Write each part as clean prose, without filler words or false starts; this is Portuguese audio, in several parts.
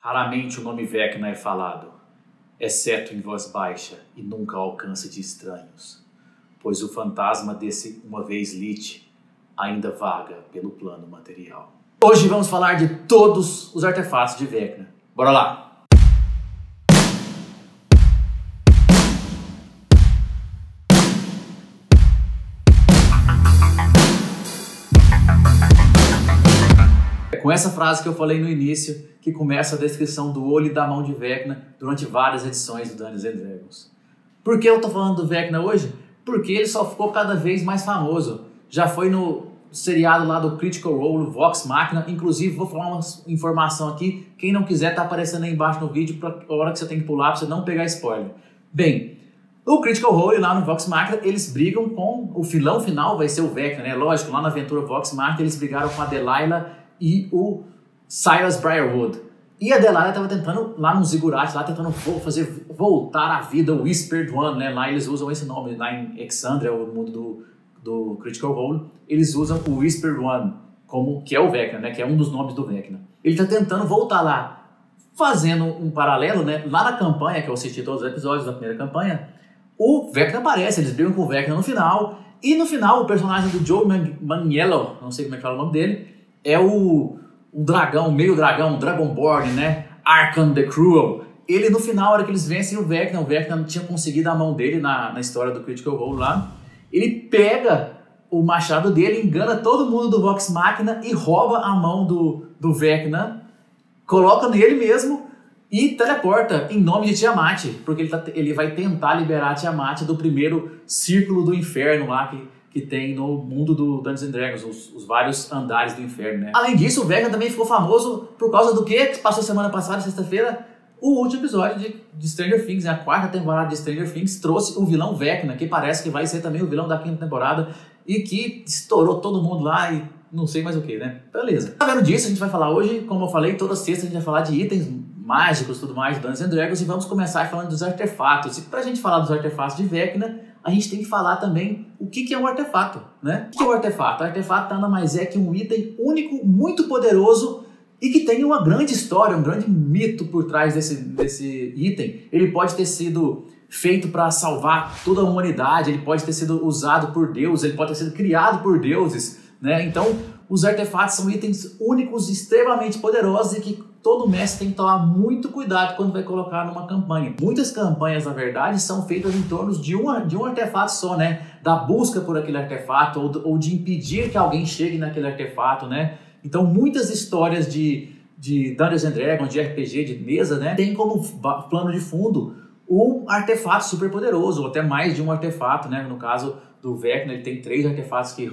Raramente o nome Vecna é falado, exceto em voz baixa e nunca ao alcance de estranhos, pois o fantasma desse uma vez Lich ainda vaga pelo plano material. Hoje vamos falar de todos os artefatos de Vecna. Bora lá! Com essa frase que eu falei no início, que começa a descrição do olho e da mão de Vecna durante várias edições do Dungeons & Dragons. Por que eu tô falando do Vecna hoje? Porque ele só ficou cada vez mais famoso. Já foi no seriado lá do Critical Role, Vox Machina. Inclusive, vou falar uma informação aqui. Quem não quiser, tá aparecendo aí embaixo no vídeo para a hora que você tem que pular, para você não pegar spoiler. Bem, no Critical Role, lá no Vox Machina, eles brigam com... O vilão final vai ser o Vecna, né? Lógico, lá na aventura Vox Machina, eles brigaram com a Delilah e o Silas Briarwood. E a Delilah estava tentando, lá no Ziggurat, lá tentando fazer voltar à vida o Whispered One, né? Lá eles usam esse nome, lá em Exandria, o mundo do Critical Role, eles usam o Whispered One, que é o Vecna, né? Que é um dos nomes do Vecna. Ele está tentando voltar lá, fazendo um paralelo, né? Lá na campanha, que eu assisti todos os episódios da primeira campanha, o Vecna aparece, eles brigam com o Vecna no final, e no final o personagem do Joe Manganiello, não sei como é que fala o nome dele, é o dragão, meio dragão, Dragonborn, né? Arkan the Cruel. Ele, no final, a hora que eles vencem o Vecna não tinha conseguido a mão dele na história do Critical Role lá. Ele pega o machado dele, engana todo mundo do Vox Machina e rouba a mão do Vecna, coloca nele mesmo e teleporta em nome de Tiamat, porque ele vai tentar liberar Tiamat do primeiro círculo do inferno lá que tem no mundo do Dungeons & Dragons, os vários andares do inferno, né? Além disso, o Vecna também ficou famoso por causa do que passou semana passada, sexta-feira, o último episódio de Stranger Things, né? A quarta temporada de Stranger Things trouxe o vilão Vecna, que parece que vai ser também o vilão da quinta temporada e que estourou todo mundo lá e não sei mais o que, né? Beleza. Sabendo disso, a gente vai falar hoje, como eu falei, toda sexta a gente vai falar de itens mágicos e tudo mais de Dungeons & Dragons e vamos começar falando dos artefatos. E pra gente falar dos artefatos de Vecna, a gente tem que falar também o que é um artefato, né? O que é um artefato? O artefato nada mais é que um item único, muito poderoso e que tem uma grande história, um grande mito por trás desse item. Ele pode ter sido feito para salvar toda a humanidade, ele pode ter sido usado por Deus, ele pode ter sido criado por deuses, né? Então, os artefatos são itens únicos, extremamente poderosos e que todo mestre tem que tomar muito cuidado quando vai colocar numa campanha. Muitas campanhas, na verdade, são feitas em torno de um artefato só, né? Da busca por aquele artefato ou de impedir que alguém chegue naquele artefato, né? Então, muitas histórias de Dungeons & Dragons, de RPG, de mesa, né? Tem como plano de fundo um artefato super poderoso, ou até mais de um artefato, né? No caso do Vecna, ele tem 3 artefatos que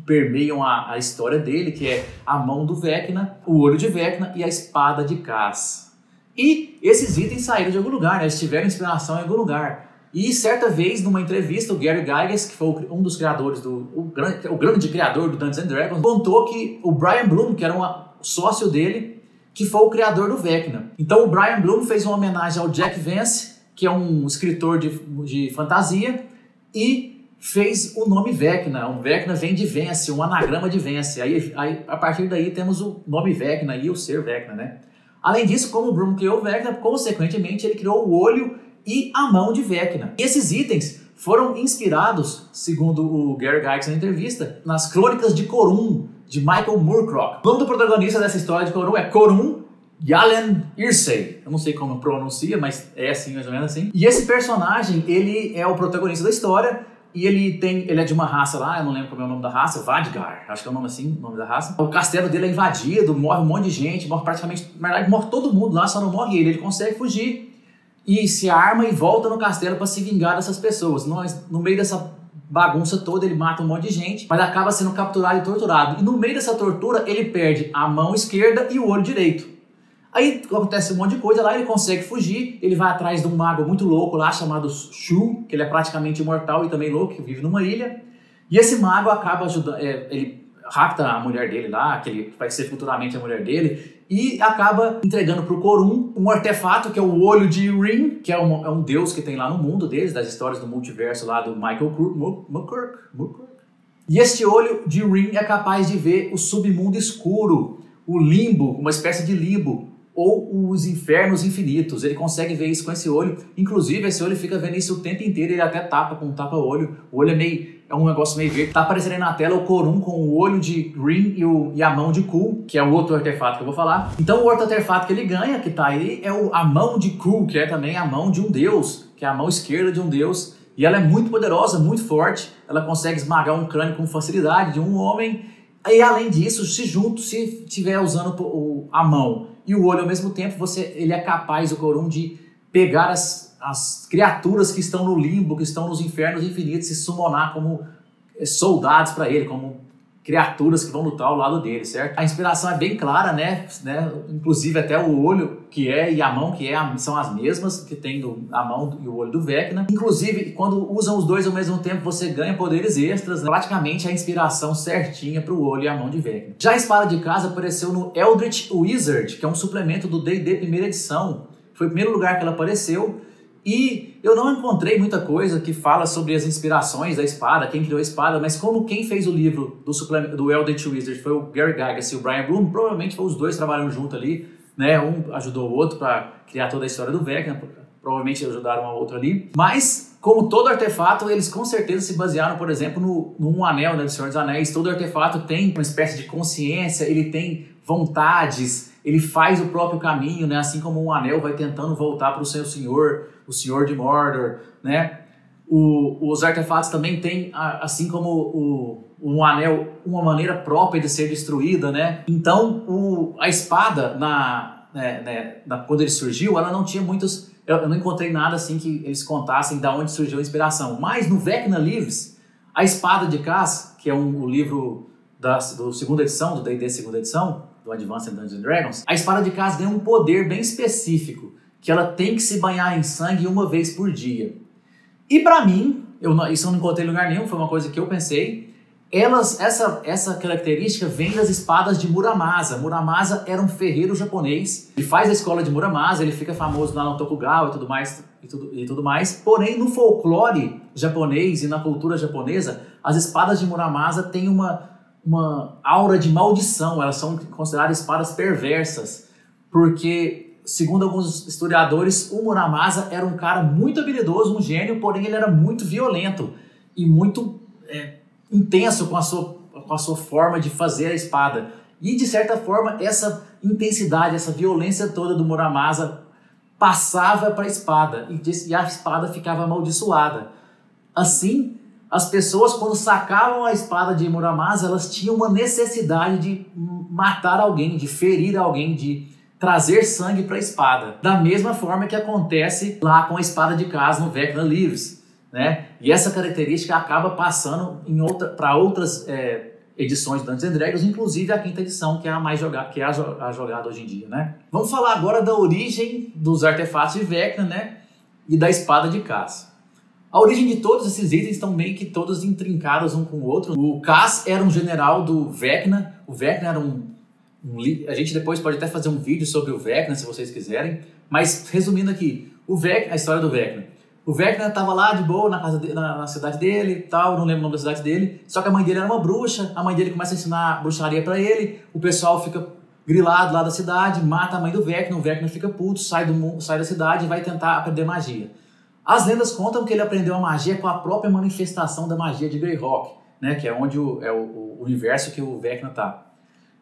permeiam a história dele, que é a mão do Vecna, o olho de Vecna e a espada de Kaz. E esses itens saíram de algum lugar, né? Eles tiveram inspiração em algum lugar. E certa vez, numa entrevista, o Gary Gygax, que foi um dos criadores, o grande criador do Dungeons & Dragons, contou que o Brian Bloom, que era um sócio dele, que foi o criador do Vecna. Então o Brian Bloom fez uma homenagem ao Jack Vance, que é um escritor de fantasia, e fez o nome Vecna. O Vecna vem de Vence, um anagrama de Vence. Aí, a partir daí temos o nome Vecna e o ser Vecna, né? Além disso, como o Bloom criou o Vecna, consequentemente ele criou o olho e a mão de Vecna. E esses itens foram inspirados, segundo o Gary Gygax na entrevista, nas Crônicas de Corun, de Michael Moorcock. O nome do protagonista dessa história de Corun é Corun Yalen Irsay. Eu não sei como pronuncia, mas é assim, mais ou menos assim. E esse personagem, ele é o protagonista da história. E ele é de uma raça lá, eu não lembro como é o nome da raça, Vadgar, acho que é o nome assim, o nome da raça. O castelo dele é invadido, morre um monte de gente, morre praticamente, na verdade morre todo mundo lá, só não morre ele. Ele consegue fugir e se arma e volta no castelo para se vingar dessas pessoas. No meio dessa bagunça toda, ele mata um monte de gente, mas acaba sendo capturado e torturado. E no meio dessa tortura, ele perde a mão esquerda e o olho direito. Aí acontece um monte de coisa lá, ele consegue fugir, ele vai atrás de um mago muito louco lá, chamado Shu, que ele é praticamente imortal e também louco, que vive numa ilha. E esse mago acaba ajudando, ele rapta a mulher dele lá, que ele vai ser futuramente a mulher dele, e acaba entregando pro Corun um artefato que é o olho de Rin, que é um deus que tem lá no mundo deles, das histórias do multiverso lá do Michael Moorcock. E este olho de Rin é capaz de ver o submundo escuro, o limbo, uma espécie de limbo, ou os infernos infinitos. Ele consegue ver isso com esse olho. Inclusive, esse olho fica vendo isso o tempo inteiro. Ele até tapa com um tapa-olho. O olho é um negócio meio verde. Tá aparecendo aí na tela o Corun com o olho de Green e a mão de Ku, que é o outro artefato que eu vou falar. Então, o outro artefato que ele ganha, que tá aí, é a mão de Ku, que é também a mão de um deus, que é a mão esquerda de um deus. E ela é muito poderosa, muito forte. Ela consegue esmagar um crânio com facilidade de um homem. E além disso, se estiver usando a mão e o olho ao mesmo tempo, ele é capaz, o Corun, de pegar as criaturas que estão no limbo, que estão nos infernos infinitos, e summonar como soldados para ele, como criaturas que vão lutar ao lado dele, certo? A inspiração é bem clara, né? Inclusive até o olho e a mão são as mesmas que tem a mão e o olho do Vecna. Inclusive, quando usam os dois ao mesmo tempo, você ganha poderes extras, né? Praticamente a inspiração certinha para o olho e a mão de Vecna. Já a espada de casa apareceu no Eldritch Wizard, que é um suplemento do D&D primeira edição. Foi o primeiro lugar que ela apareceu. E eu não encontrei muita coisa que fala sobre as inspirações da espada, quem criou a espada, mas como quem fez o livro do Eldritch Wizard foi o Gary Gygax e o Brian Bloom, provavelmente foi os dois trabalhando junto ali, né? Um ajudou o outro para criar toda a história do Vecna, provavelmente ajudaram a outro ali. Mas, como todo artefato, eles com certeza se basearam, por exemplo, num anel, né, do Senhor dos Anéis. Todo artefato tem uma espécie de consciência, ele tem vontades, ele faz o próprio caminho, né? Assim como um anel vai tentando voltar para o seu senhor, o Senhor de Mordor, né? Os artefatos também têm, assim como um anel, uma maneira própria de ser destruída, né? Então, a espada, quando ele surgiu, ela não tinha muitos... Eu não encontrei nada assim que eles contassem de onde surgiu a inspiração. Mas no Vecna Livros, a espada de Kaz, que é o livro do segunda edição, do D&D segunda edição, do Advanced Dungeons & Dragons, a espada de Kaz ganha um poder bem específico, que ela tem que se banhar em sangue uma vez por dia. E para mim, isso eu não encontrei em lugar nenhum, foi uma coisa que eu pensei, essa característica vem das espadas de Muramasa. Muramasa era um ferreiro japonês, ele faz a escola de Muramasa, ele fica famoso lá no Tokugawa e tudo mais, porém no folclore japonês e na cultura japonesa, as espadas de Muramasa têm uma aura de maldição, elas são consideradas espadas perversas, porque, segundo alguns historiadores, o Muramasa era um cara muito habilidoso, um gênio, porém ele era muito violento e muito intenso com a sua forma de fazer a espada. E, de certa forma, essa intensidade, essa violência toda do Muramasa passava para a espada e a espada ficava amaldiçoada. Assim, as pessoas, quando sacavam a espada de Muramasa, elas tinham uma necessidade de matar alguém, de ferir alguém, de trazer sangue para a espada. Da mesma forma que acontece lá com a espada de Kaz no Vecna Livros, né? E essa característica acaba passando para outras edições de Dungeons & Dragons, inclusive a quinta edição, que é a mais jogada, que é a jogada hoje em dia, né? Vamos falar agora da origem dos artefatos de Vecna, né? E da espada de Kaz. A origem de todos esses itens estão meio que todos intrincados um com o outro. O Kaz era um general do Vecna. O Vecna era a gente depois pode até fazer um vídeo sobre o Vecna, se vocês quiserem. Mas, resumindo aqui, a história do Vecna. O Vecna estava lá de boa na cidade dele e tal, não lembro o nome da cidade dele. Só que a mãe dele era uma bruxa, a mãe dele começa a ensinar bruxaria para ele. O pessoal fica grilado lá da cidade, mata a mãe do Vecna. O Vecna fica puto, sai da cidade e vai tentar aprender magia. As lendas contam que ele aprendeu a magia com a própria manifestação da magia de Greyhawk, né, que é onde o universo que o Vecna está,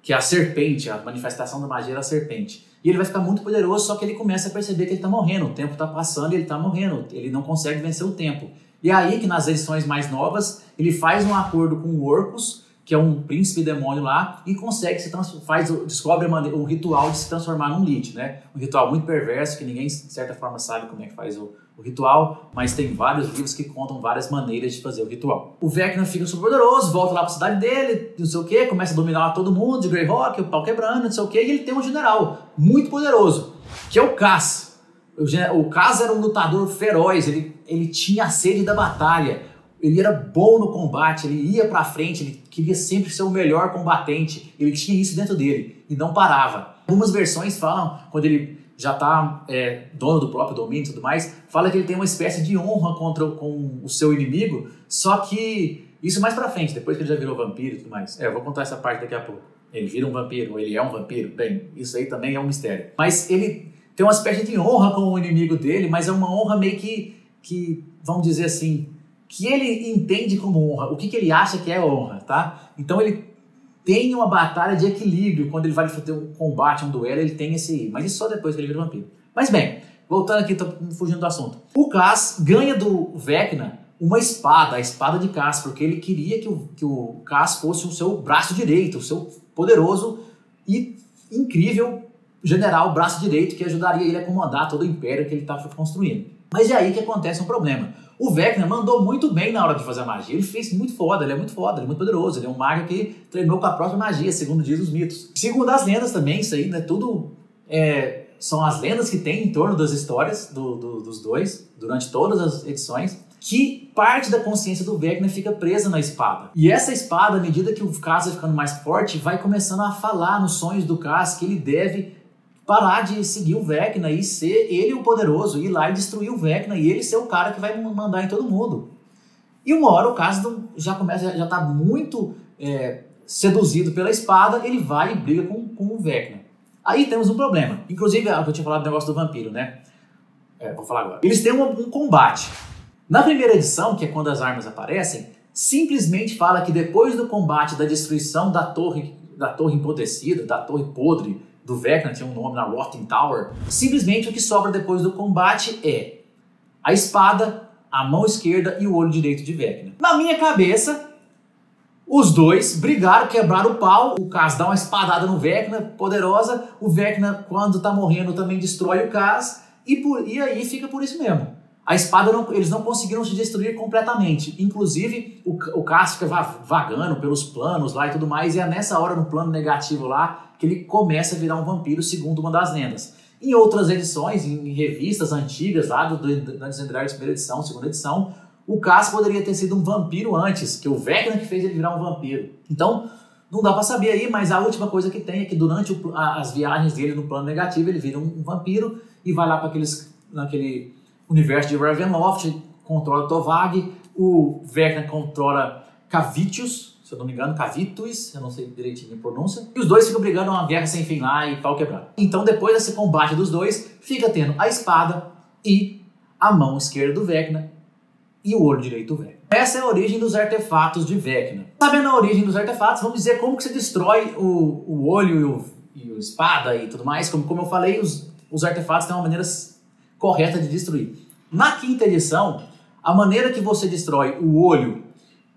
que é a serpente, a manifestação da magia da serpente. E ele vai ficar muito poderoso, só que ele começa a perceber que ele está morrendo, o tempo está passando e ele está morrendo, ele não consegue vencer o tempo. E é aí que nas edições mais novas, ele faz um acordo com o Orcus, que é um príncipe demônio lá, e consegue descobre um ritual de se transformar num Lich, né? Um ritual muito perverso, que ninguém, de certa forma, sabe como é que faz o ritual, mas tem vários livros que contam várias maneiras de fazer o ritual. O Vecna fica super poderoso, volta lá para a cidade dele, não sei o que, começa a dominar todo mundo, de Greyhawk, o pau quebrando, não sei o que, e ele tem um general muito poderoso, que é o Kaz. O Kaz era um lutador feroz, ele tinha a sede da batalha, ele era bom no combate, ele ia pra frente, ele queria sempre ser o melhor combatente, ele tinha isso dentro dele e não parava. Algumas versões falam, quando ele já está dono do próprio domínio e tudo mais, fala que ele tem uma espécie de honra com o seu inimigo, só que isso mais pra frente, depois que ele já virou vampiro e tudo mais. Eu vou contar essa parte daqui a pouco. Ele vira um vampiro, ou ele é um vampiro. Bem, isso aí também é um mistério. Mas ele tem uma espécie de honra com o inimigo dele, mas é uma honra meio que vamos dizer assim, que ele entende como honra. O que ele acha que é honra, tá? Então ele tem uma batalha de equilíbrio. Quando ele vai fazer um combate, um duelo, ele tem esse... Mas isso só depois que ele vira vampiro. Mas bem, voltando aqui, tô fugindo do assunto. O Cass ganha do Vecna uma espada, a espada de Cass, porque ele queria que o Cass fosse o seu braço direito, o seu poderoso e incrível general braço direito que ajudaria ele a comandar todo o império que ele estava construindo. Mas é aí que acontece um problema. O Vecna mandou muito bem na hora de fazer a magia. Ele fez muito foda, ele é muito foda, ele é muito poderoso. Ele é um mago que treinou com a própria magia, segundo diz os mitos. Segundo as lendas também, isso aí, né? Tudo são as lendas que tem em torno das histórias dos dois, durante todas as edições, que parte da consciência do Vecna fica presa na espada. E essa espada, à medida que o Cass vai ficando mais forte, vai começando a falar nos sonhos do Cass que ele deve parar de seguir o Vecna e ser ele o poderoso, ir lá e destruir o Vecna e ele ser o cara que vai mandar em todo mundo. E uma hora o Cass já está muito seduzido pela espada, ele vai e briga com o Vecna. Aí temos um problema. Inclusive, eu tinha falado do negócio do vampiro, né? Vou falar agora. Eles têm um combate. Na primeira edição, que é quando as armas aparecem, simplesmente fala que depois do combate, da destruição da torre empodrecida, da torre podre do Vecna, tinha um nome na Rotting Tower, simplesmente o que sobra depois do combate é a espada, a mão esquerda e o olho direito de Vecna. Na minha cabeça, os dois brigaram, quebraram o pau, o Cass dá uma espadada no Vecna, poderosa, o Vecna, quando tá morrendo, também destrói o Cass, e aí fica por isso mesmo. A espada, eles não conseguiram se destruir completamente. Inclusive, o Cass fica vagando pelos planos lá e tudo mais, e é nessa hora, no plano negativo lá, que ele começa a virar um vampiro, segundo uma das lendas. Em outras edições, em revistas antigas lá, do Dungeons & Dragons, primeira edição, segunda edição, o Cass poderia ter sido um vampiro antes, que o Vecna que fez ele virar um vampiro. Então, não dá pra saber aí, mas a última coisa que tem é que durante as viagens dele no plano negativo, ele vira um vampiro e vai lá para naquele universo de Ravenloft, controla Tovag, o Vecna controla Cavitius, se eu não me engano, Cavitus, eu não sei direitinho a pronúncia, e os dois ficam brigando uma guerra sem fim lá e pau quebrado. Então depois desse combate dos dois, fica tendo a espada e a mão esquerda do Vecna e o olho direito do Vecna. Essa é a origem dos artefatos de Vecna. Sabendo a origem dos artefatos, vamos dizer como que você destrói o olho e a espada e tudo mais. Como eu falei, os artefatos têm uma maneira correta de destruir. Na quinta edição, a maneira que você destrói o olho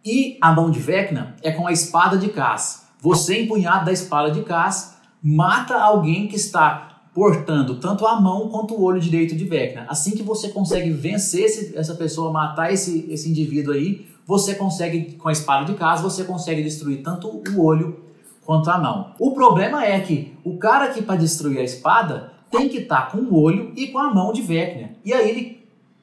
e a mão de Vecna é com a espada de Cass. Você, empunhado da espada de Cass, mata alguém que está portando tanto a mão quanto o olho direito de Vecna. Assim que você consegue vencer essa pessoa, matar esse indivíduo aí, você consegue, com a espada de Cass, você consegue destruir tanto o olho quanto a mão. O problema é que o cara que para destruir a espada tem que estar com o olho e com a mão de Vecna. E aí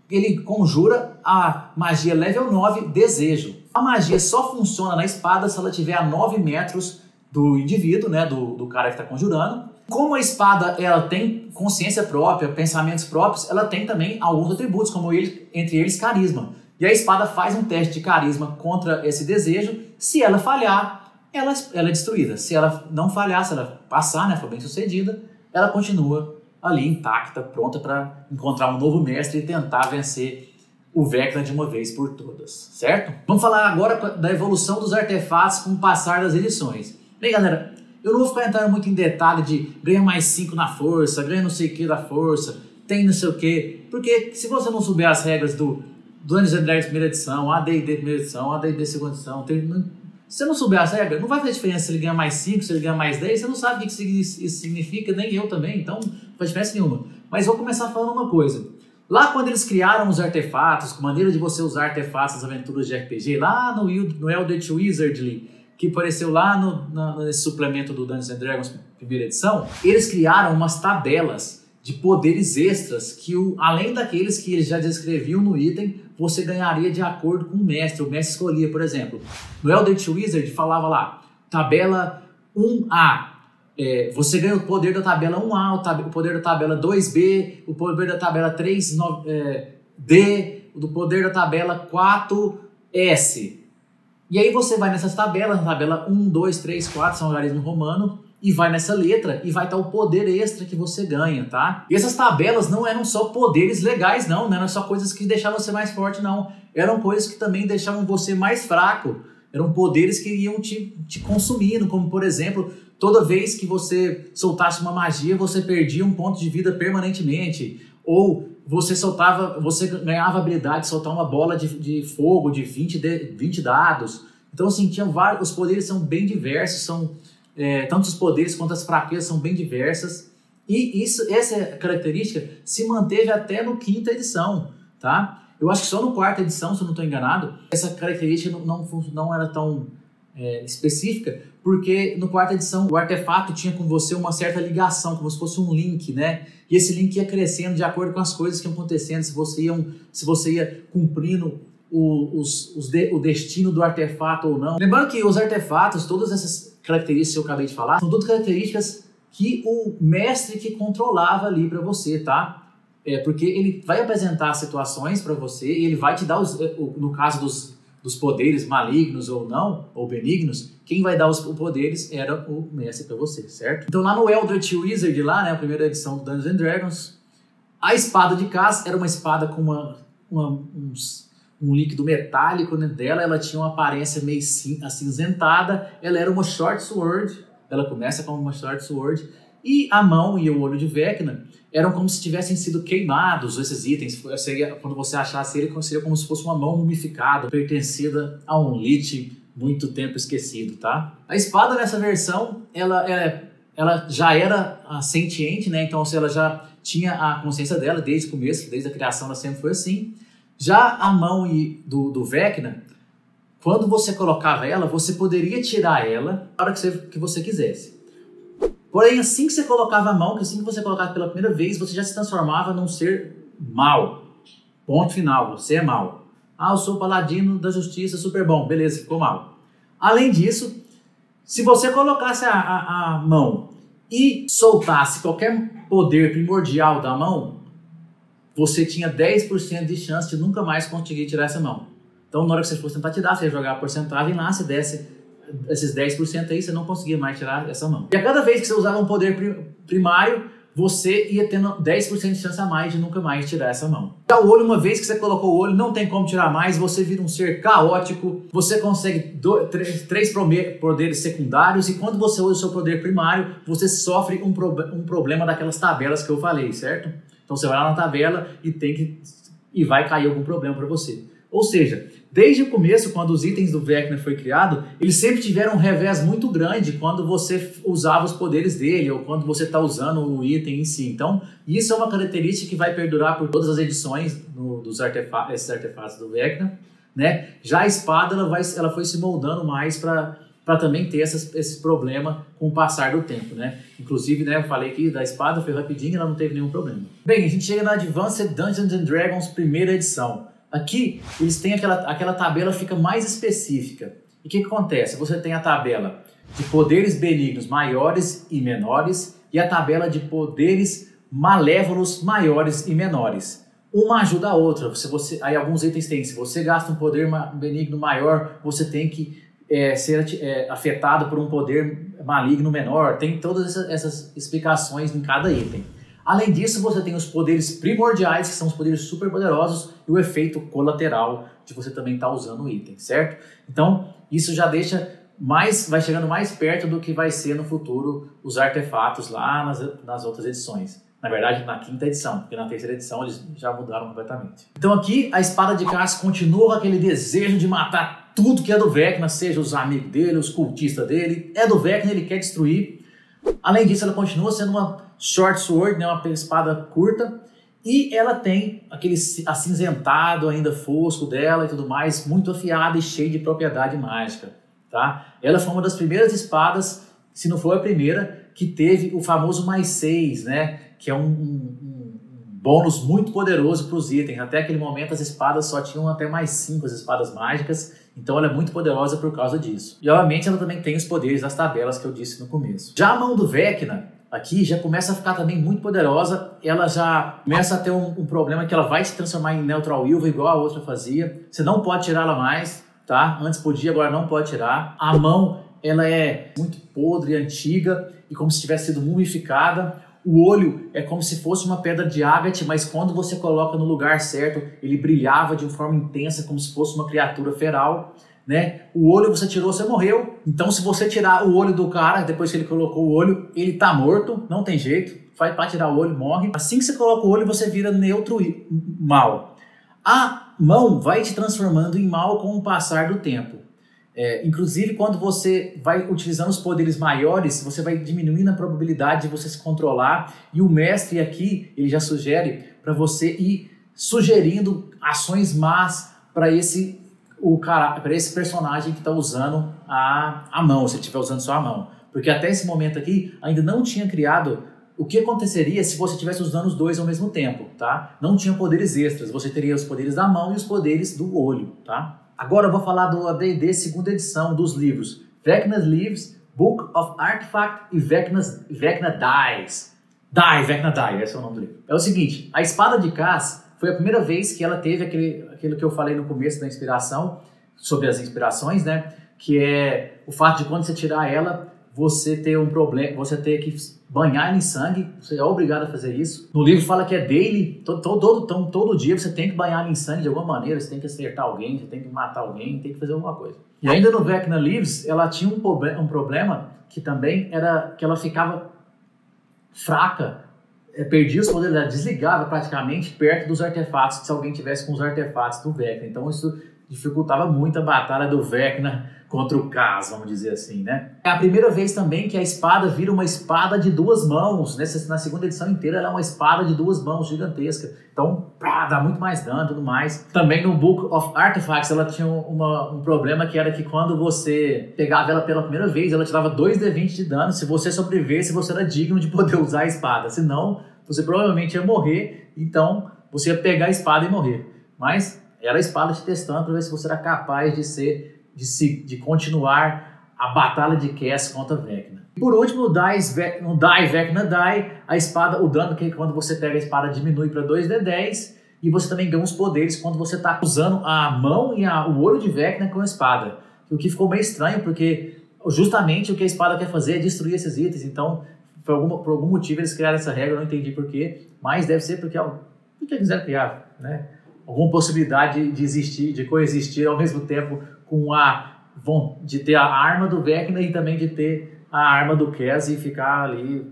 ele conjura a magia level 9, Desejo. A magia só funciona na espada se ela tiver a 9 metros do indivíduo, né, do cara que está conjurando. Como a espada ela tem consciência própria, pensamentos próprios, ela tem também alguns atributos, como entre eles carisma. E a espada faz um teste de carisma contra esse desejo. Se ela falhar, ela é destruída. Se ela não falhar, se ela passar, né, for bem sucedida, ela continua ali intacta, pronta para encontrar um novo mestre e tentar vencer o Vecna de uma vez por todas, certo? Vamos falar agora da evolução dos artefatos com o passar das edições. Bem, galera, eu não vou ficar entrando muito em detalhe de ganha mais 5 na força, ganha não sei o que da força, tem não sei o que, porque se você não souber as regras do Dungeons & Dragons primeira edição, AD&D primeira edição, AD&D segunda edição, se você não souber as regras, não vai fazer diferença se ele ganha mais 5, se ele ganha mais 10, você não sabe o que isso significa, nem eu também, então não faz diferença nenhuma. Mas vou começar falando uma coisa. Lá quando eles criaram os artefatos, com maneira de você usar artefatos nas aventuras de RPG, lá no Eldritch Wizardly, que apareceu lá nesse suplemento do Dungeons & Dragons primeira edição, eles criaram umas tabelas de poderes extras que, além daqueles que eles já descreviam no item, você ganharia de acordo com o mestre. O mestre escolhia, por exemplo, no Eldritch Wizard falava lá, tabela 1A, você ganha o poder da tabela 1A, o poder da tabela 2B, o poder da tabela 3D, o poder da tabela 4S. E aí você vai nessas tabelas, na tabela 1, 2, 3, 4, são algarismo romano, e vai nessa letra e vai estar o poder extra que você ganha, tá? E essas tabelas não eram só poderes legais, não eram só coisas que deixavam você mais forte, não. Eram coisas que também deixavam você mais fraco. Eram poderes que iam te consumindo, como por exemplo, toda vez que você soltasse uma magia, você perdia um ponto de vida permanentemente. Ou você ganhava a habilidade de soltar uma bola de fogo de 20 dados. Então, assim, os poderes são bem diversos, tanto os poderes quanto as fraquezas são bem diversas. E essa característica se manteve até no 5ª edição, tá? Eu acho que só no 4ª edição, se eu não estou enganado, essa característica não era tão específica, porque no 4ª edição o artefato tinha com você uma certa ligação, como se fosse um link, né? E esse link ia crescendo de acordo com as coisas que iam acontecendo, se você ia cumprindo o destino do artefato ou não. Lembrando que os artefatos, todas essas características que eu acabei de falar, são todas características que o mestre que controlava ali para você, tá? Porque ele vai apresentar situações para você e ele vai te dar, no caso dos poderes malignos ou não, ou benignos, quem vai dar os poderes era o mestre para você, certo? Então lá no Eldritch Wizard, lá, né, a primeira edição do Dungeons & Dragons, a espada de Cass era uma espada com um líquido metálico dentro dela, ela tinha uma aparência meio acinzentada, ela era uma short sword, ela começa como uma short sword, e a mão e o olho de Vecna eram como se tivessem sido queimados, esses itens. Quando você achasse ele, seria como se fosse uma mão mumificada, pertencida a um lich muito tempo esquecido, tá? A espada nessa versão, ela já era sentiente, né? Então, ela já tinha a consciência dela desde o começo, desde a criação ela sempre foi assim. Já a mão do Vecna, quando você colocava ela, você poderia tirar ela na hora que você quisesse. Porém, assim que você colocava a mão, assim que você colocava pela primeira vez, você já se transformava num ser mau. Ponto final, você é mau. Ah, eu sou o paladino da justiça, super bom. Beleza, ficou mal. Além disso, se você colocasse a mão e soltasse qualquer poder primordial da mão, você tinha 10% de chance de nunca mais conseguir tirar essa mão. Então, na hora que você fosse tentar tirar, você ia jogar a porcentagem lá, se desse esses 10% aí, você não conseguia mais tirar essa mão. E a cada vez que você usava um poder primário, você ia tendo 10% de chance a mais de nunca mais tirar essa mão. Já o olho, uma vez que você colocou o olho, não tem como tirar mais, você vira um ser caótico, você consegue 3 poderes secundários, e quando você usa o seu poder primário, você sofre um problema daquelas tabelas que eu falei, certo? Então você vai lá na tabela e vai cair algum problema para você. Ou seja, desde o começo, quando os itens do Vecna foi criado, eles sempre tiveram um revés muito grande quando você usava os poderes dele ou quando você está usando o item em si. Então, isso é uma característica que vai perdurar por todas as edições esses artefatos do Vecna, né? Já a espada, ela foi se moldando mais para também ter esse problema com o passar do tempo, né? Inclusive, né, eu falei que da espada foi rapidinho e ela não teve nenhum problema. Bem, a gente chega na Advanced Dungeons & Dragons primeira edição. Aqui, eles têm aquela tabela fica mais específica. E o que acontece? Você tem a tabela de poderes benignos maiores e menores e a tabela de poderes malévolos maiores e menores. Uma ajuda a outra. Aí alguns itens têm. Se você gasta um poder benigno maior, você tem que ser afetado por um poder maligno menor. Tem todas essas explicações em cada item. Além disso, você tem os poderes primordiais, que são os poderes super poderosos, e o efeito colateral de você também estar usando o item, certo? Então, isso já vai chegando mais perto do que vai ser no futuro os artefatos lá nas outras edições. Na verdade, na 5ª edição, porque na 3ª edição eles já mudaram completamente. Então aqui, a espada de Cass continua com aquele desejo de matar tudo que é do Vecna, seja os amigos dele, os cultistas dele. É do Vecna, ele quer destruir. Além disso, ela continua sendo uma short sword, né, uma espada curta, e ela tem aquele acinzentado ainda fosco dela e tudo mais, muito afiada e cheia de propriedade mágica, tá? Ela foi uma das primeiras espadas, se não for a primeira, que teve o famoso +6, né, que é um bônus muito poderoso para os itens. Até aquele momento as espadas só tinham até +5, as espadas mágicas, então ela é muito poderosa por causa disso. E obviamente ela também tem os poderes das tabelas que eu disse no começo. Já a mão do Vecna, aqui já começa a ficar também muito poderosa, ela já começa a ter um problema que ela vai se transformar em Neutral Wilva igual a outra fazia, você não pode tirá-la mais, tá? Antes podia, agora não pode tirar. A mão, ela é muito podre, antiga e como se tivesse sido mumificada. O olho é como se fosse uma pedra de ágate, mas quando você coloca no lugar certo, ele brilhava de uma forma intensa, como se fosse uma criatura feral, né? O olho você tirou, você morreu. Então se você tirar o olho do cara, depois que ele colocou o olho, ele tá morto, não tem jeito. Vai para tirar o olho, morre. Assim que você coloca o olho, você vira neutro mal. A mão vai te transformando em mal com o passar do tempo. Inclusive, quando você vai utilizando os poderes maiores, você vai diminuindo a probabilidade de você se controlar. E o mestre aqui, ele já sugere para você ir sugerindo ações más para esse personagem que está usando a mão, se ele estiver usando só a mão. Porque até esse momento aqui, ainda não tinha criado o que aconteceria se você estivesse usando os dois ao mesmo tempo, tá? Não tinha poderes extras, você teria os poderes da mão e os poderes do olho, tá? Agora eu vou falar do AD&D segunda edição dos livros Vecna's Lives, Book of Artifact e Vecna Dies. Vecna Die, esse é o nome do livro. É o seguinte, a espada de Cass foi a primeira vez que ela teve aquilo que eu falei no começo da inspiração, sobre as inspirações, né? Que é o fato de quando você tirar ela, você ter um problema, você ter que banhar ela em sangue, você é obrigado a fazer isso. No livro fala que é daily, todo dia você tem que banhar ela em sangue de alguma maneira, você tem que acertar alguém, você tem que matar alguém, tem que fazer alguma coisa. E ainda no Vecna Lives, ela tinha um problema que também era que ela ficava fraca, perdia os poderes, ela desligava praticamente perto dos artefatos, se alguém tivesse com os artefatos do Vecna. Então isso dificultava muito a batalha do Vecna contra o Cass, vamos dizer assim, né? É a primeira vez também que a espada vira uma espada de duas mãos. Na segunda edição inteira ela é uma espada de duas mãos, gigantesca. Então, dá muito mais dano e tudo mais. Também no Book of Artifacts ela tinha um problema que era que quando você pegava ela pela primeira vez, ela te dava 2d20 de dano se você sobrevivesse, você era digno de poder usar a espada. Senão, você provavelmente ia morrer, então você ia pegar a espada e morrer. Mas era a espada te testando para ver se você era capaz de continuar a batalha de Cass contra Vecna. E por último, no Vecna Die, a espada, o dano que quando você pega a espada diminui para 2d10 e você também ganha os poderes quando você está usando a mão e o olho de Vecna com a espada. O que ficou meio estranho, porque justamente o que a espada quer fazer é destruir esses itens, então por algum motivo eles criaram essa regra, eu não entendi porquê, mas deve ser porque quiseram criar, né? Alguma possibilidade de coexistir ao mesmo tempo de ter a arma do Vecna e também de ter a arma do Cass e ficar ali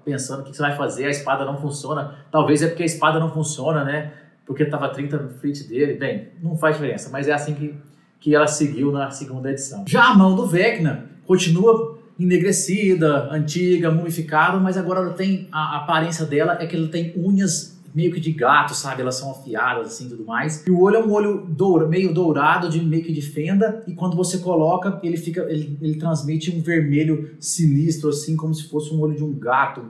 pensando o que você vai fazer, a espada não funciona. Talvez é porque a espada não funciona, né? Porque estava 30 no feat dele. Bem, não faz diferença, mas é assim que ela seguiu na segunda edição. Já a mão do Vecna continua enegrecida, antiga, mumificada, mas agora ela tem a aparência dela é que ela tem unhas meio que de gato, sabe? Elas são afiadas assim e tudo mais. E o olho é um olho meio dourado, meio que de fenda, e quando você coloca, ele transmite um vermelho sinistro, assim, como se fosse um olho de um gato,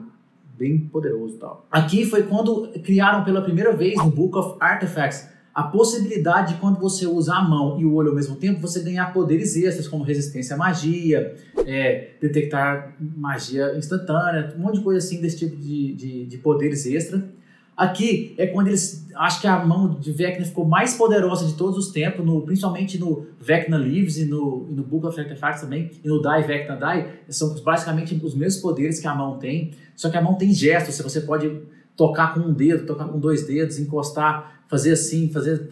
bem poderoso e tal. Aqui foi quando criaram pela primeira vez no Book of Artifacts a possibilidade de quando você usa a mão e o olho ao mesmo tempo, você ganhar poderes extras, como resistência à magia, detectar magia instantânea, um monte de coisa assim desse tipo de poderes extras. Aqui é quando acho que a mão de Vecna ficou mais poderosa de todos os tempos, principalmente no Vecna Lives e no Book of Artifacts também, e no Vecna Die, são basicamente os mesmos poderes que a mão tem, só que a mão tem gestos, você pode tocar com um dedo, tocar com 2 dedos, encostar, fazer assim, fazer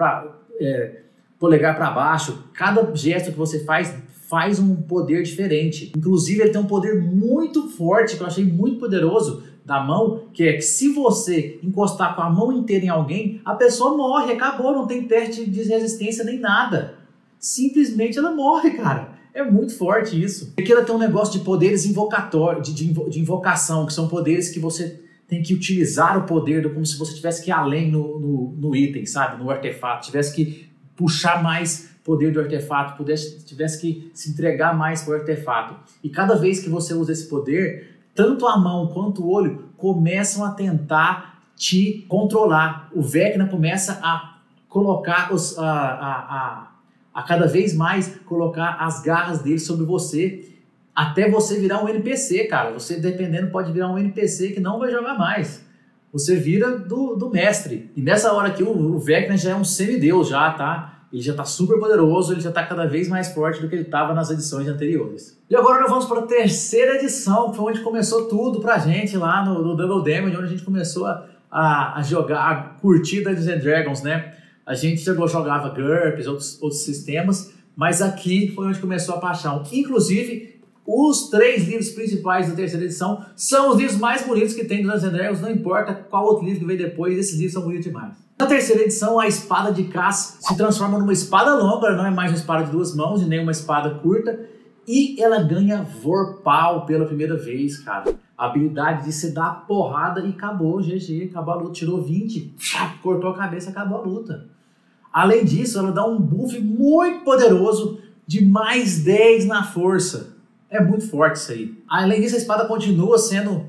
polegar para baixo. Cada gesto que você faz um poder diferente. Inclusive ele tem um poder muito forte, que eu achei muito poderoso, da mão, que é que se você encostar com a mão inteira em alguém, a pessoa morre, acabou, não tem teste de resistência nem nada. Simplesmente ela morre, cara. É muito forte isso. Aqui ela tem um negócio de poderes invocatórios, de invocação, que são poderes que você tem que utilizar o poder como se você tivesse que ir além no item, sabe? No artefato, tivesse que puxar mais poder do artefato, tivesse que se entregar mais para o artefato. E cada vez que você usa esse poder, tanto a mão quanto o olho começam a tentar te controlar. O Vecna começa a colocar a cada vez mais colocar as garras dele sobre você, até você virar um NPC, cara. Você, dependendo, pode virar um NPC que não vai jogar mais. Você vira do mestre. E nessa hora aqui o Vecna já é um semideus já, tá? Ele já está super poderoso, ele já está cada vez mais forte do que ele estava nas edições anteriores. E agora nós vamos para a terceira edição, que foi onde começou tudo pra gente lá no Double Damage, onde a gente começou a jogar, a curtir Dungeons and Dragons, né? A gente jogava GURPS, outros sistemas, mas aqui foi onde começou a paixão. Inclusive, os 3 livros principais da terceira edição são os livros mais bonitos que tem do Dungeons and Dragons, não importa qual outro livro que veio depois, esses livros são bonitos demais. Na terceira edição, a espada de Cass se transforma numa espada longa, não é mais uma espada de 2 mãos e nem uma espada curta, e ela ganha Vorpal pela primeira vez, cara. A habilidade de se dar porrada e acabou, GG, acabou a luta, tirou 20, cortou a cabeça, acabou a luta. Além disso, ela dá um buff muito poderoso de mais 10 na força. É muito forte isso aí. Além disso, a espada continua sendo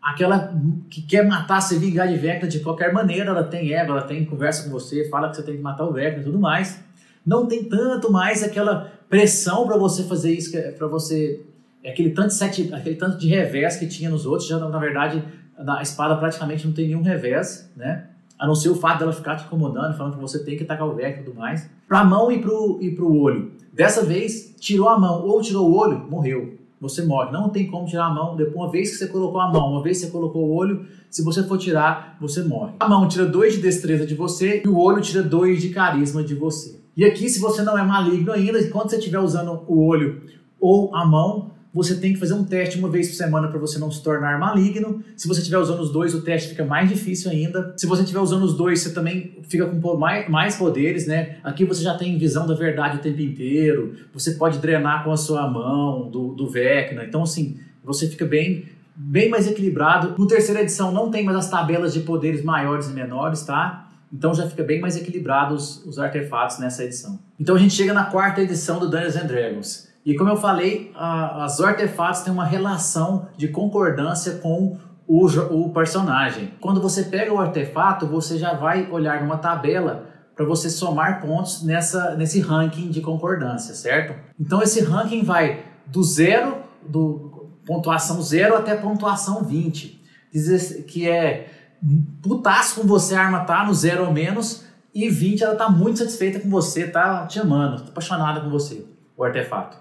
aquela que quer matar, se vingar de Vecna de qualquer maneira. Ela tem ego, ela tem conversa com você, fala que você tem que matar o Vecna e tudo mais. Não tem tanto mais aquela pressão para você fazer isso, para você... aquele tanto de revés que tinha nos outros. Já, na verdade, a espada praticamente não tem nenhum revés, né? A não ser o fato dela ficar te incomodando, falando que você tem que atacar o Vecna e tudo mais. Pra mão e pro olho. Dessa vez, tirou a mão ou tirou o olho, morreu. Você morre. Não tem como tirar a mão. Depois, uma vez que você colocou a mão, uma vez que você colocou o olho, se você for tirar, você morre. A mão tira 2 de destreza de você e o olho tira 2 de carisma de você. E aqui, se você não é maligno ainda, quando você estiver usando o olho ou a mão, você tem que fazer um teste uma vez por semana para você não se tornar maligno. Se você estiver usando os 2, o teste fica mais difícil ainda. Se você estiver usando os 2, você também fica com mais poderes, né? Aqui você já tem visão da verdade o tempo inteiro. Você pode drenar com a sua mão do Vecna. Então, assim, você fica bem mais equilibrado. No terceira edição não tem mais as tabelas de poderes maiores e menores, tá? Então já fica bem mais equilibrado os artefatos nessa edição. Então a gente chega na 4ª edição do Dungeons and Dragons. E como eu falei, os artefatos têm uma relação de concordância com o personagem. Quando você pega o artefato, você já vai olhar numa tabela para você somar pontos nesse ranking de concordância, certo? Então esse ranking vai do pontuação 0 até pontuação 20. Diz que é putaço com você, a arma tá no 0 ou menos, e 20 ela tá muito satisfeita com você, tá te amando, tá apaixonada com você, o artefato.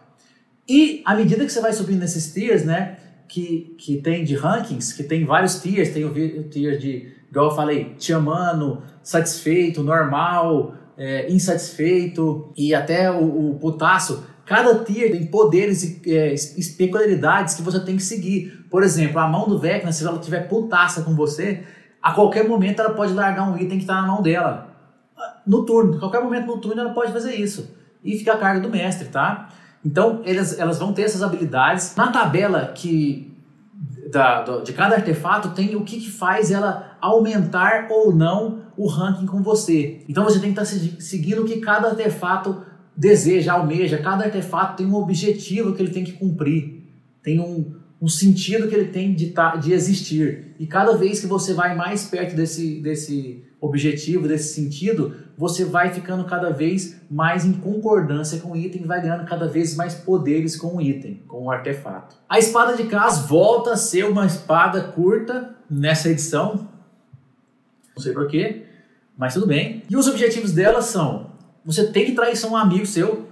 E à medida que você vai subindo nesses tiers, né, que tem de rankings, que tem vários tiers, tem o tier de, igual eu falei, te amando, satisfeito, normal, insatisfeito e até o putaço. Cada tier tem poderes e peculiaridades que você tem que seguir. Por exemplo, a mão do Vecna, se ela tiver putaça com você, a qualquer momento ela pode largar um item que está na mão dela. No turno, a qualquer momento no turno ela pode fazer isso. E fica a carga do mestre, tá? Então, elas vão ter essas habilidades. Na tabela de cada artefato tem o que faz ela aumentar ou não o ranking com você. Então, você tem que estar seguindo o que cada artefato deseja, almeja. Cada artefato tem um objetivo que ele tem que cumprir. Tem um sentido que ele tem de existir. E cada vez que você vai mais perto desse objetivo, desse sentido, você vai ficando cada vez mais em concordância com o item e vai ganhando cada vez mais poderes com o item, com o artefato. A espada de Cass volta a ser uma espada curta nessa edição. Não sei porquê, mas tudo bem. E os objetivos dela são: você tem que trair um amigo seu.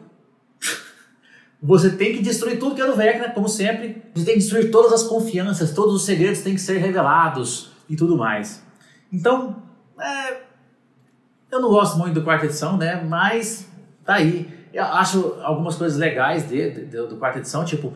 Você tem que destruir tudo que é do Vecna, como sempre. Você tem que destruir todas as confianças, todos os segredos têm que ser revelados e tudo mais. Então, eu não gosto muito do 4ª edição, né? Mas tá aí. Eu acho algumas coisas legais do 4ª edição, tipo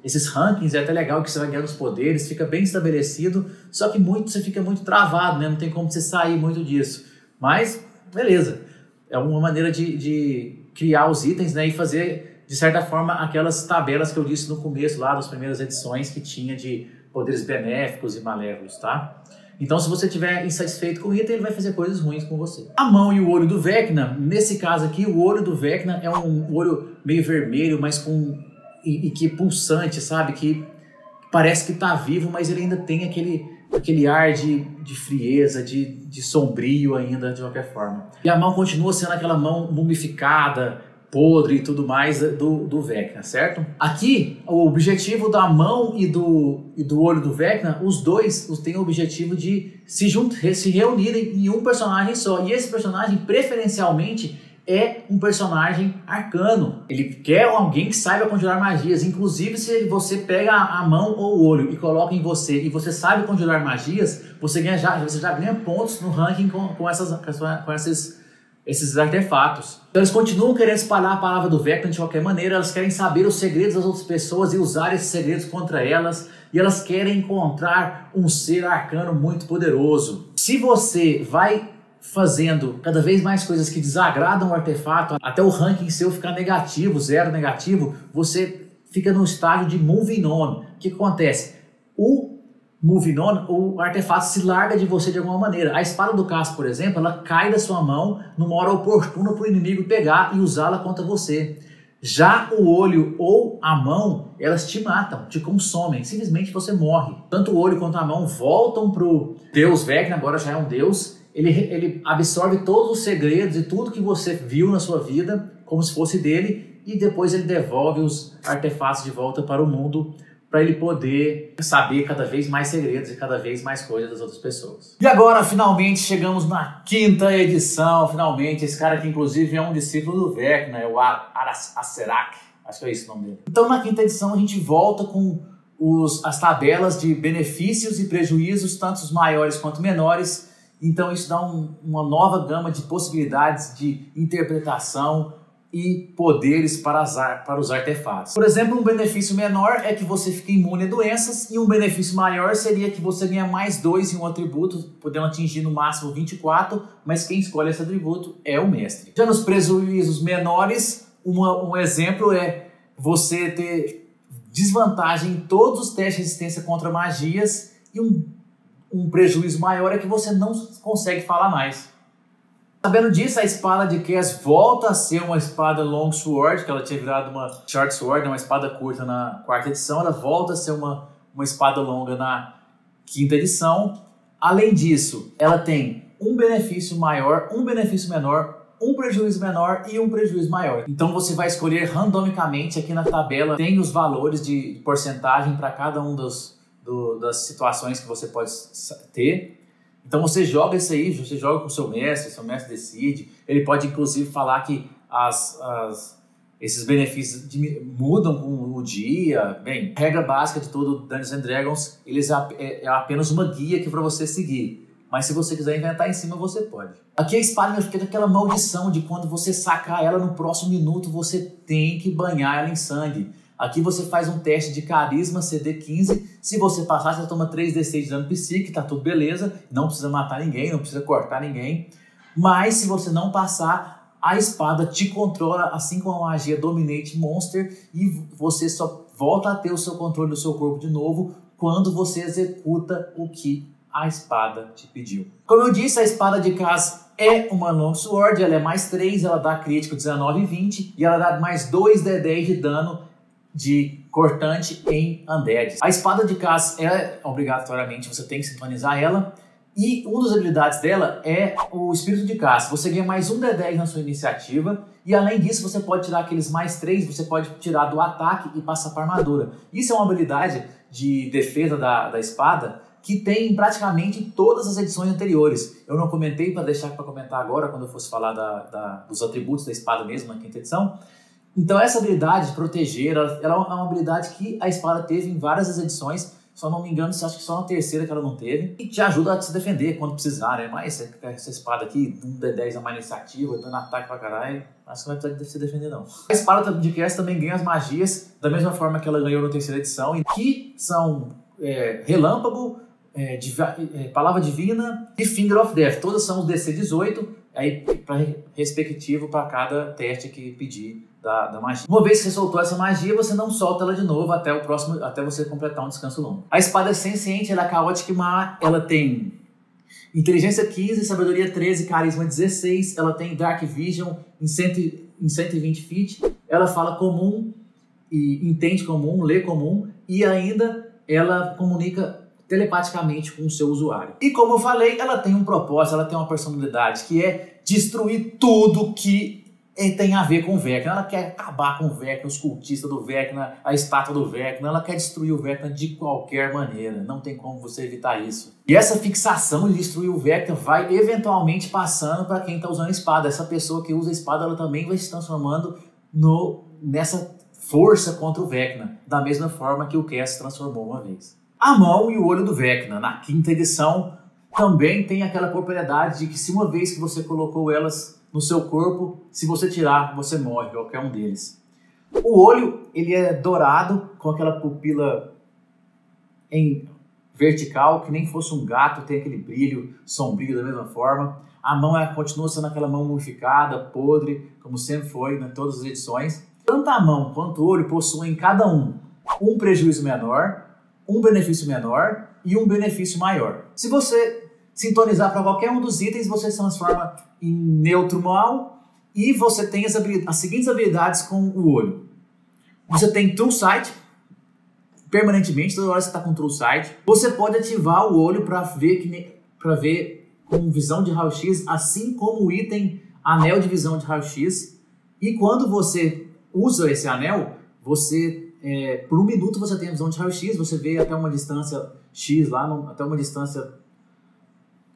esses rankings, é até legal que você vai ganhando os poderes, fica bem estabelecido, só que você fica muito travado, né? Não tem como você sair muito disso. Mas, beleza. É uma maneira de criar os itens, né? E fazer, de certa forma, aquelas tabelas que eu disse no começo, lá das primeiras edições, que tinha de poderes benéficos e malévolos, tá? Então, se você estiver insatisfeito com o item, ele vai fazer coisas ruins com você. A mão e o olho do Vecna, nesse caso aqui, o olho do Vecna é um olho meio vermelho, mas que pulsante, sabe? Que parece que tá vivo, mas ele ainda tem aquele ar de frieza, de sombrio ainda, de qualquer forma. E a mão continua sendo aquela mão mumificada, podre e tudo mais do Vecna, certo? Aqui, o objetivo da mão e do olho do Vecna, os dois têm o objetivo de se reunirem em um personagem só. E esse personagem, preferencialmente, é um personagem arcano. Ele quer alguém que saiba conjurar magias. Inclusive, se você pega a mão ou o olho e coloca em você e você sabe conjurar magias, você já ganha pontos no ranking com esses artefatos. Então eles continuam querendo espalhar a palavra do Vecna de qualquer maneira. Elas querem saber os segredos das outras pessoas e usar esses segredos contra elas. E elas querem encontrar um ser arcano muito poderoso. Se você vai fazendo cada vez mais coisas que desagradam o artefato, até o ranking seu ficar negativo, 0 negativo, você fica no estágio de moving on. O que acontece? O moving on, o artefato se larga de você de alguma maneira. A espada do Cass, por exemplo, ela cai da sua mão numa hora oportuna para o inimigo pegar e usá-la contra você. Já o olho ou a mão, elas te matam, te consomem, simplesmente você morre. Tanto o olho quanto a mão voltam para o Deus Vecna, agora já é um Deus. Ele absorve todos os segredos e tudo que você viu na sua vida, como se fosse dele, e depois ele devolve os artefatos de volta para o mundo, para ele poder saber cada vez mais segredos e cada vez mais coisas das outras pessoas. E agora, finalmente, chegamos na 5ª edição, finalmente, esse cara que inclusive é um discípulo do Vecna, é o Acererak, acho que é esse o nome dele. Então, na 5ª edição, a gente volta com as tabelas de benefícios e prejuízos, tanto os maiores quanto menores. Então isso dá uma nova gama de possibilidades de interpretação e poderes para os artefatos. Por exemplo, um benefício menor é que você fica imune a doenças, e um benefício maior seria que você ganha mais 2 em um atributo, podendo atingir no máximo 24, mas quem escolhe esse atributo é o mestre. Já nos prejuízos menores, um exemplo é você ter desvantagem em todos os testes de resistência contra magias, e um prejuízo maior é que você não consegue falar mais. Sabendo disso, a espada de Cass volta a ser uma espada long sword, que ela tinha virado uma short sword, uma espada curta na 4ª edição, ela volta a ser uma espada longa na 5ª edição. Além disso, ela tem um benefício maior, um benefício menor, um prejuízo menor e um prejuízo maior. Então você vai escolher randomicamente, aqui na tabela tem os valores de porcentagem para cada um das situações que você pode ter. Então você joga isso aí, você joga com o seu mestre decide. Ele pode inclusive falar que esses benefícios mudam com o dia. Bem, a regra básica de todo Dungeons & Dragons, é apenas uma guia aqui para você seguir. Mas se você quiser inventar em cima, você pode. Aqui a espada fica com aquela maldição de quando você sacar ela no próximo minuto, você tem que banhar ela em sangue. Aqui você faz um teste de carisma CD 15, se você passar, você toma 3d6 de dano psíquico, tá tudo beleza, não precisa matar ninguém, não precisa cortar ninguém. Mas se você não passar, a espada te controla, assim como a magia Dominate Monster, e você só volta a ter o seu controle do seu corpo de novo quando você executa o que a espada te pediu. Como eu disse, a espada de Cass é uma longsword, ela é mais 3, ela dá crítico 19 e 20, e ela dá mais 2d10 de dano de cortante em undead. A espada de Cass obrigatoriamente você tem que sintonizar ela, e uma das habilidades dela é o espírito de Cass. Você ganha mais 1d10 na sua iniciativa, e além disso você pode tirar aqueles mais 3, você pode tirar do ataque e passar para armadura. Isso é uma habilidade de defesa da espada que tem praticamente em todas as edições anteriores. Eu não comentei para deixar para comentar agora, quando eu fosse falar dos atributos da espada mesmo na 5ª edição. Então essa habilidade de proteger, ela é uma habilidade que a espada teve em várias das edições, só não me engano, acho que só na 3ª que ela não teve, e te ajuda a se defender quando precisar, né? Mas essa espada aqui, um D10 a mais iniciativa, dando ataque pra caralho, acho que não vai precisar se defender não. A espada de Cass também ganha as magias, da mesma forma que ela ganhou na 3ª edição, e que são relâmpago, palavra divina e Finger of Death. Todas são os DC 18, aí respectivo para cada teste que pedir da magia. Uma vez que você soltou essa magia, você não solta ela de novo até você completar um descanso longo. A espada é senciente, ela é caótica e má, ela tem inteligência 15, sabedoria 13, carisma 16, ela tem Dark Vision em 120 feet, ela fala comum e entende comum, lê comum, e ainda ela comunica telepaticamente com o seu usuário. E como eu falei, ela tem um propósito, ela tem uma personalidade que é destruir tudo que tem a ver com o Vecna. Ela quer acabar com o Vecna, os cultistas do Vecna, a estátua do Vecna. Ela quer destruir o Vecna de qualquer maneira. Não tem como você evitar isso. E essa fixação de destruir o Vecna vai eventualmente passando para quem está usando a espada. Essa pessoa que usa a espada, ela também vai se transformando nessa força contra o Vecna, da mesma forma que o Cass se transformou uma vez. A mão e o olho do Vecna, na 5ª edição, também tem aquela propriedade de que se uma vez que você colocou elas no seu corpo, se você tirar, você morre, qualquer um deles. O olho, ele é dourado, com aquela pupila em vertical, que nem fosse um gato, tem aquele brilho sombrio da mesma forma. A mão continua sendo aquela mão mumificada, podre, como sempre foi em todas as edições. Tanto a mão quanto o olho possuem cada um prejuízo menor, um benefício menor e um benefício maior. Se você sintonizar para qualquer um dos itens, você se transforma em neutro mal e você tem as seguintes habilidades com o olho. Você tem True Sight, permanentemente, toda hora você está com True Sight. Você pode ativar o olho para ver com visão de raio-x, assim como o item Anel de Visão de Raio-x. E quando você usa esse anel, por 1 minuto você tem a visão de raio-x, você vê até uma distância X lá, até uma distância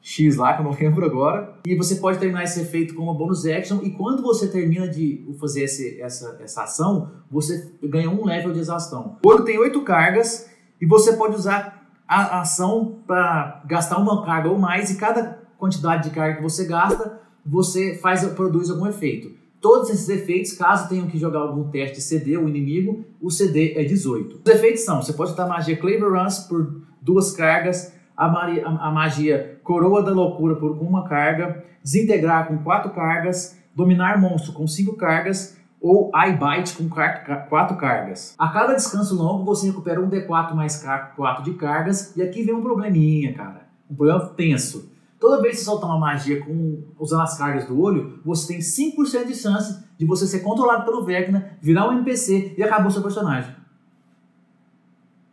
X lá, que eu não lembro agora. E você pode terminar esse efeito com uma bonus action, e quando você termina de fazer essa ação, você ganha 1 level de exaustão. O olho tem 8 cargas, e você pode usar a ação para gastar uma carga ou mais, e cada quantidade de carga que você gasta, você produz algum efeito. Todos esses efeitos, caso tenham que jogar algum teste de CD, o inimigo, o CD é 18. Os efeitos são, você pode usar a magia Clever Runs por 2 cargas, a magia Coroa da Loucura por 1 carga, Desintegrar com 4 cargas, Dominar Monstro com 5 cargas ou Eye Bite com 4 cargas. A cada descanso longo você recupera um D4 mais 4 de cargas, e aqui vem um probleminha, cara. Um problema tenso. Toda vez que você soltar uma magia usando as cargas do olho, você tem 5% de chance de você ser controlado pelo Vecna, virar um NPC e acabou seu personagem.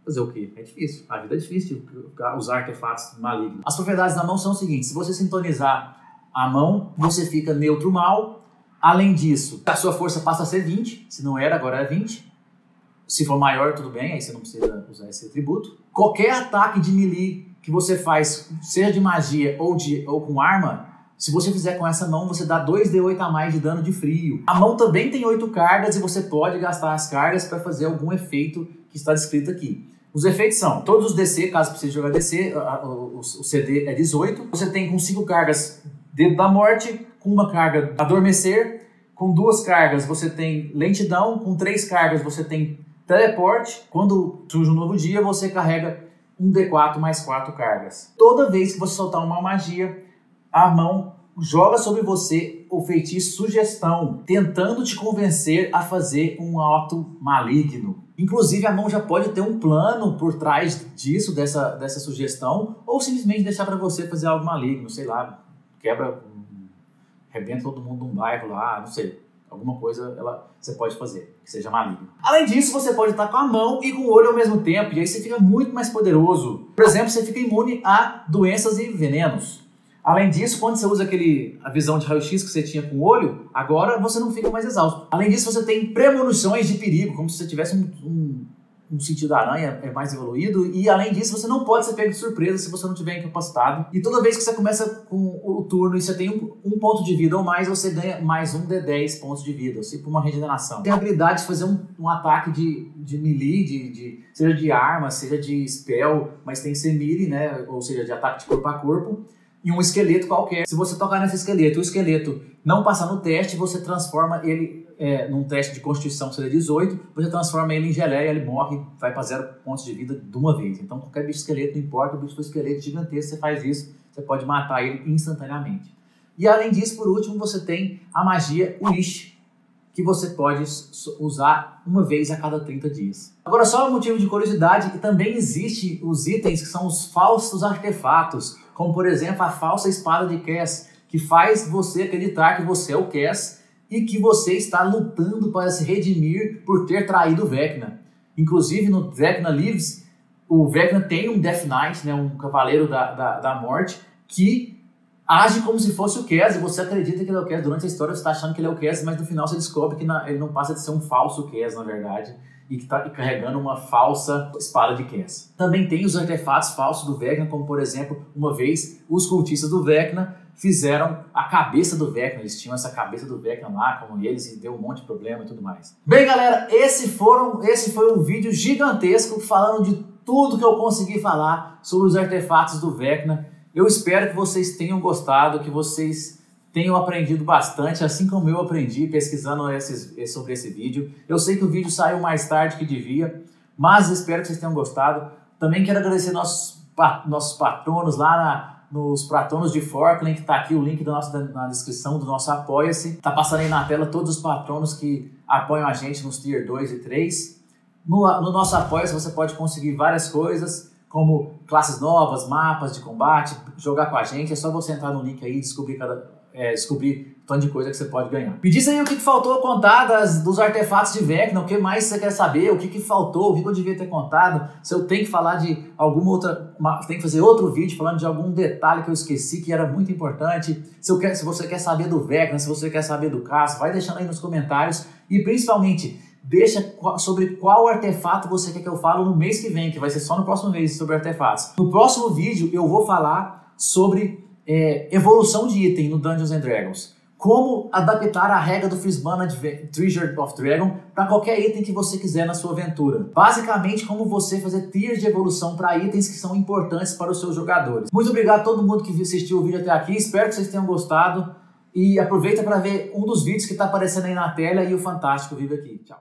Fazer o quê? É difícil. A vida é difícil de usar artefatos malignos. As propriedades da mão são o seguinte: se você sintonizar a mão, você fica neutro mal. Além disso, a sua força passa a ser 20. Se não era, agora é 20. Se for maior, tudo bem, aí você não precisa usar esse atributo. Qualquer ataque de melee que você faz, seja de magia ou com arma, se você fizer com essa mão, você dá 2d8 a mais de dano de frio. A mão também tem 8 cargas e você pode gastar as cargas para fazer algum efeito que está descrito aqui. Os efeitos são todos os DC, caso precise jogar DC, o CD é 18. Você tem com 5 cargas Dedo da Morte, com 1 carga Adormecer, com 2 cargas você tem Lentidão, com 3 cargas você tem Teleporte. Quando surge um novo dia, você carrega um D4 mais 4 cargas. Toda vez que você soltar uma magia, a mão joga sobre você o feitiço Sugestão, tentando te convencer a fazer um ato maligno. Inclusive, a mão já pode ter um plano por trás disso, dessa sugestão, ou simplesmente deixar para você fazer algo maligno, sei lá, arrebenta todo mundo num bairro lá, não sei. Alguma coisa você pode fazer, que seja maligno. Além disso, você pode estar com a mão e com o olho ao mesmo tempo, e aí você fica muito mais poderoso. Por exemplo, você fica imune a doenças e venenos. Além disso, quando você usa a visão de raio-x que você tinha com o olho, agora você não fica mais exausto. Além disso, você tem premonições de perigo, como se você tivesse um sentido da aranha mais evoluído, e além disso, você não pode ser pego de surpresa se você não tiver incapacitado. E toda vez que você começa com o turno e você tem um ponto de vida ou mais, você ganha mais 1d10 pontos de vida, assim, por uma regeneração. Tem a habilidade de fazer um ataque de melee, seja de arma, seja de spell, mas tem que ser melee, né? Ou seja, de ataque de corpo a corpo, e um esqueleto qualquer. Se você tocar nesse esqueleto, o esqueleto não passar no teste, você transforma ele num teste de constituição, seria 18, você transforma ele em geleia, ele morre, vai para 0 pontos de vida de uma vez. Então qualquer bicho esqueleto, não importa, o bicho for esqueleto gigantesco, você faz isso, você pode matar ele instantaneamente. E além disso, por último, você tem a magia Wish, que você pode usar uma vez a cada 30 dias. Agora, só um motivo de curiosidade, que também existem os itens que são os falsos artefatos, como por exemplo a falsa espada de Cass, que faz você acreditar que você é o Cass e que você está lutando para se redimir por ter traído o Vecna. Inclusive no Vecna Lives, o Vecna tem um Death Knight, né, um cavaleiro da morte, que age como se fosse o Cass, e você acredita que ele é o Cass. Durante a história você está achando que ele é o Cass, mas no final você descobre que ele não passa de ser um falso Cass, na verdade, e que está carregando uma falsa espada de Cass. Também tem os artefatos falsos do Vecna, como por exemplo, uma vez os cultistas do Vecna fizeram a cabeça do Vecna, eles tinham essa cabeça do Vecna lá, como eles, e deu um monte de problema e tudo mais. Bem, galera, esse foi um vídeo gigantesco falando de tudo que eu consegui falar sobre os artefatos do Vecna. Eu espero que vocês tenham gostado, que vocês tenham aprendido bastante, assim como eu aprendi pesquisando sobre esse vídeo. Eu sei que o vídeo saiu mais tarde que devia, mas espero que vocês tenham gostado. Também quero agradecer nossos patronos lá nos patronos de Forkland, que está aqui o link na descrição do nosso Apoia-se. Está passando aí na tela todos os patronos que apoiam a gente nos Tier 2 e 3. No nosso Apoia-se você pode conseguir várias coisas, como classes novas, mapas de combate, jogar com a gente. É só você entrar no link aí e descobrir um tanto de coisa que você pode ganhar. Me diz aí o que faltou contar dos artefatos de Vecna, o que mais você quer saber, o que faltou, o que eu devia ter contado, se eu tenho que falar de alguma outra, tem que fazer outro vídeo falando de algum detalhe que eu esqueci que era muito importante, se você quer saber do Vecna, se você quer saber do Cass, vai deixando aí nos comentários e principalmente deixa sobre qual artefato você quer que eu fale no mês que vem, que vai ser só no próximo mês sobre artefatos. No próximo vídeo eu vou falar sobre evolução de item no Dungeons & Dragons. Como adaptar a regra do Frisbane Treasure of Dragon para qualquer item que você quiser na sua aventura. Basicamente, como você fazer tiers de evolução para itens que são importantes para os seus jogadores. Muito obrigado a todo mundo que assistiu o vídeo até aqui. Espero que vocês tenham gostado. E aproveita para ver um dos vídeos que está aparecendo aí na tela e o Fantástico vive aqui. Tchau.